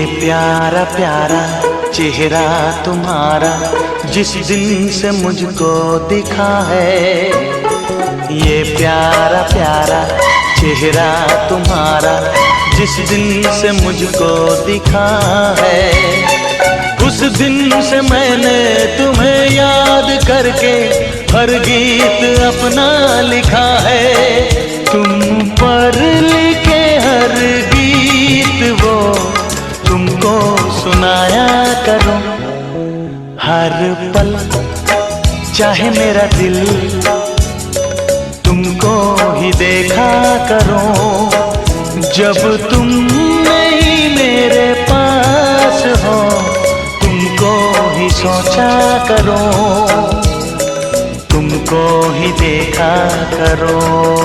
प्यारा प्यारा चेहरा तुम्हारा जिस दिन से मुझको दिखा है, ये प्यारा प्यारा चेहरा तुम्हारा जिस दिन से मुझको दिखा है, उस दिन से मैंने तुम्हें याद करके हर गीत अपना लिखा है। तुम पर लिखे हर गीत वो तुमको सुनाया करो, हर पल चाहे मेरा दिल तुमको ही देखा करो। जब तुम नहीं मेरे पास हो तुमको ही सोचा करो, तुमको ही देखा करो।